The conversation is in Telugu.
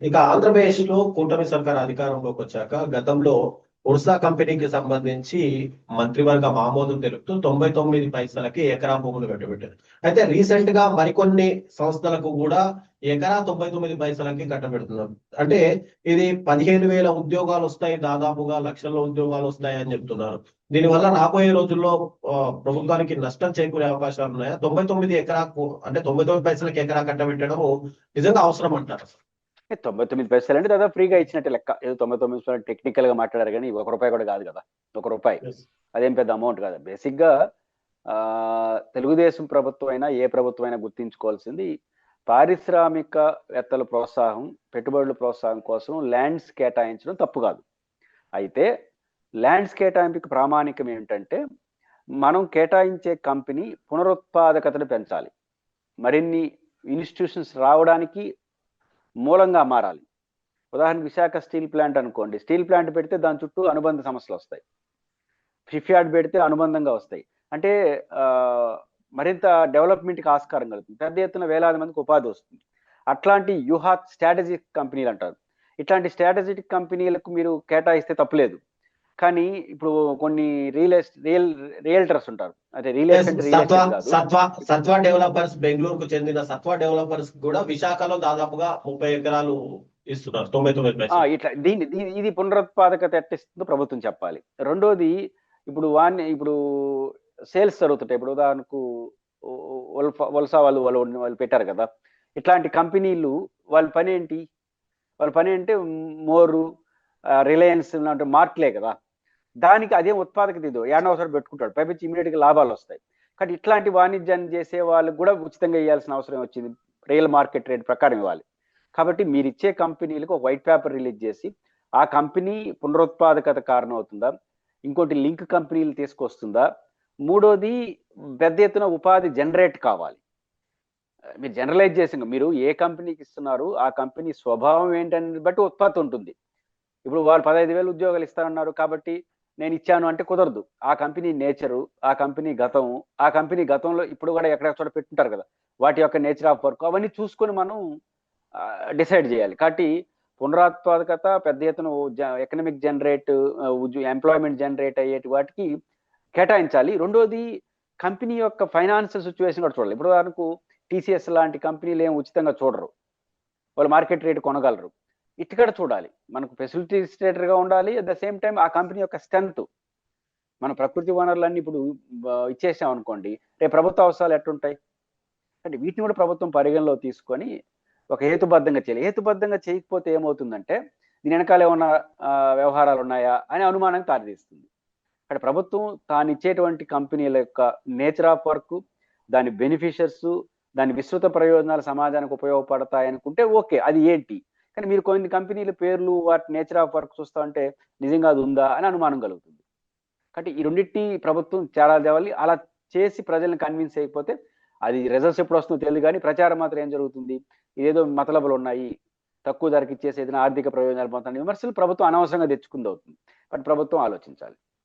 ఇక ఆంధ్రప్రదేశ్ లో కూటమి సర్కార్ అధికారంలోకి వచ్చాక గతంలో ఉర్సా కంపెనీకి సంబంధించి మంత్రివర్గం ఆమోదం తెలుపుతూ 99 పైసలకి ఎకరా భూములు కట్టబెట్టారు. అయితే రీసెంట్ గా మరికొన్ని సంస్థలకు కూడా ఎకరా 99 పైసలకి కట్టబెడుతున్నారు. అంటే ఇది 15,000 ఉద్యోగాలు వస్తాయి, దాదాపుగా లక్షల ఉద్యోగాలు వస్తాయి అని చెప్తున్నారు. దీనివల్ల రాబోయే రోజుల్లో ప్రభుత్వానికి నష్టం చేకూరే అవకాశాలు ఉన్నాయా? 99 ఎకరాకు అంటే 99 పైసలకి ఎకరా కట్టబెట్టడం నిజంగా అవసరం అంటారు? 99 పైసలు అంటే దాదాపు ఫ్రీగా ఇచ్చినట్టే లెక్క. ఏదో 99 టెక్నికల్ గా మాట్లాడారు కానీ 1 రూపాయి కూడా కాదు కదా. 1 రూపాయి Yes. అదేం పెద్ద అమౌంట్ కాదు. బేసిక్ గా తెలుగుదేశం ప్రభుత్వం అయినా ఏ ప్రభుత్వం అయినా గుర్తించుకోవాల్సింది పారిశ్రామికవేత్తల ప్రోత్సాహం, పెట్టుబడుల ప్రోత్సాహం కోసం ల్యాండ్స్ కేటాయించడం తప్పు కాదు. అయితే ల్యాండ్స్ కేటాయింపుకి ప్రామాణికం ఏమిటంటే మనం కేటాయించే కంపెనీ పునరుత్పాదకతను పెంచాలి, మరిన్ని ఇన్స్టిట్యూషన్స్ రావడానికి మూలంగా మారాలి. ఉదాహరణకు విశాఖ స్టీల్ ప్లాంట్ అనుకోండి. స్టీల్ ప్లాంట్ పెడితే దాని చుట్టూ అనుబంధ సమస్యలు వస్తాయి. షిప్ యార్డ్ పెడితే అనుబంధంగా వస్తాయి. అంటే మరింత డెవలప్మెంట్కి ఆస్కారం కలుగుతుంది. పెద్ద ఎత్తున వేలాది మందికి ఉపాధి వస్తుంది. అట్లాంటి వ్యూహాత్ స్ట్రాటజిక్ కంపెనీలు అంటారు. ఇట్లాంటి స్ట్రాటజిక్ కంపెనీలకు మీరు కేటాయిస్తే తప్పులేదు. కానీ ఇప్పుడు కొన్ని రియల్టర్స్ ఉంటారు. అంటే రియల్ ఎస్టేట్ సత్వా డెవలపర్స్, బెంగళూరుకు చెందిన సత్వా డెవలపర్స్ కూడా విశాఖలో దాదాపుగా 30 ఎకరాలు ఇస్తున్నారు. 99 పైసలు. ఇట్లా ఇది పునరుత్పాదకత ఎట్టిస్తుందో ప్రభుత్వం చెప్పాలి. రెండోది ఇప్పుడు సేల్స్ జరుగుతుంటాయి. ఇప్పుడు ఉదాహరణకు వలస వాళ్ళు పెట్టారు కదా. ఇట్లాంటి కంపెనీలు వాళ్ళ పని ఏంటి? వాళ్ళ పని అంటే మోరు, రిలయన్స్ లాంటి మార్ట్లే కదా. దానికి అదే ఉత్పాదకత ఇదో ఏడవసరం పెట్టుకుంటాడు, పైపించి ఇమీడియట్ గా లాభాలు వస్తాయి. కానీ ఇట్లాంటి వాణిజ్యాన్ని చేసే వాళ్ళకి కూడా ఉచితంగా ఇవ్వాల్సిన అవసరం వచ్చింది. రియల్ మార్కెట్ రేట్ ప్రకారం ఇవ్వాలి. కాబట్టి మీరు ఇచ్చే కంపెనీలకు ఒక వైట్ పేపర్ రిలీజ్ చేసి ఆ కంపెనీ పునరుత్పాదకత కారణం అవుతుందా, ఇంకోటి లింక్ కంపెనీలు తీసుకొస్తుందా, మూడోది పెద్ద ఎత్తున ఉపాధి జనరేట్ కావాలి. మీరు జనరలైజ్ చేసి మీరు ఏ కంపెనీకి ఇస్తున్నారు, ఆ కంపెనీ స్వభావం ఏంటనేది బట్టి ఉత్పత్తి ఉంటుంది. ఇప్పుడు వాళ్ళు 15,000 ఉద్యోగాలు ఇస్తారన్నారు కాబట్టి నేను ఇచ్చాను అంటే కుదరదు. ఆ కంపెనీ నేచరు, ఆ కంపెనీ గతంలో ఇప్పుడు కూడా ఎక్కడెక్కడ పెట్టుంటారు కదా, వాటి యొక్క నేచర్ ఆఫ్ వర్క్ అవన్నీ చూసుకొని మనం డిసైడ్ చేయాలి. కాబట్టి పునరుత్పాదకత, పెద్ద ఎత్తున ఎకనామిక్ జనరేట్, ఎంప్లాయ్మెంట్ జనరేట్ అయ్యేటి వాటికి కేటాయించాలి. రెండోది కంపెనీ యొక్క ఫైనాన్షియల్ సిచ్యువేషన్ కూడా చూడాలి. ఇప్పుడు వరకు టీసీఎస్ లాంటి కంపెనీలు ఏం ఉచితంగా చూడరు, వాళ్ళు మార్కెట్ రేట్ కొనగలరు. ఇక్కడ చూడాలి, మనకు ఫెసిలిటేటర్గా ఉండాలి. అట్ ద సేమ్ టైం ఆ కంపెనీ యొక్క స్ట్రెంత్, మన ప్రకృతి వనరులన్నీ ఇప్పుడు ఇచ్చేసాం అనుకోండి, రేపు ప్రభుత్వ అవసరాలు ఎట్టుంటాయి అంటే వీటిని కూడా ప్రభుత్వం పరిగణలో తీసుకొని ఒక హేతుబద్ధంగా చేయాలి. హేతుబద్ధంగా చేయకపోతే ఏమవుతుందంటే దీని వెనకాల ఏమన్నా వ్యవహారాలు ఉన్నాయా అనే అనుమానానికి దారితీస్తుంది. అంటే ప్రభుత్వం తాను ఇచ్చేటువంటి కంపెనీల యొక్క నేచర్ ఆఫ్ వర్క్, దాని బెనిఫిషియర్స్, దాని విస్తృత ప్రయోజనాలు సమాజానికి ఉపయోగపడతాయి అనుకుంటే ఓకే, అది ఏంటి. కానీ మీరు కొన్ని కంపెనీల పేర్లు, వాటి నేచర్ ఆఫ్ వర్క్ చూస్తా ఉంటే నిజంగా అది ఉందా అని అనుమానం కలుగుతుంది. కాబట్టి ఈ రెండింటిని ప్రభుత్వం చాలా తేవాలి. అలా చేసి ప్రజల్ని కన్విన్స్ అయిపోతే అది రిజల్ట్స్ ఎప్పుడు వస్తుందో తెలియదు, కానీ ప్రచారం మాత్రం ఏం జరుగుతుంది, ఇదేదో మతలబులు ఉన్నాయి, తక్కువ ధరకి ఇచ్చేసి ఏదైనా ఆర్థిక ప్రయోజనాలు పొందుతున్న విమర్శలు ప్రభుత్వం అనవసరంగా తెచ్చుకుంది అవుతుంది. బట్ ప్రభుత్వం ఆలోచించాలి.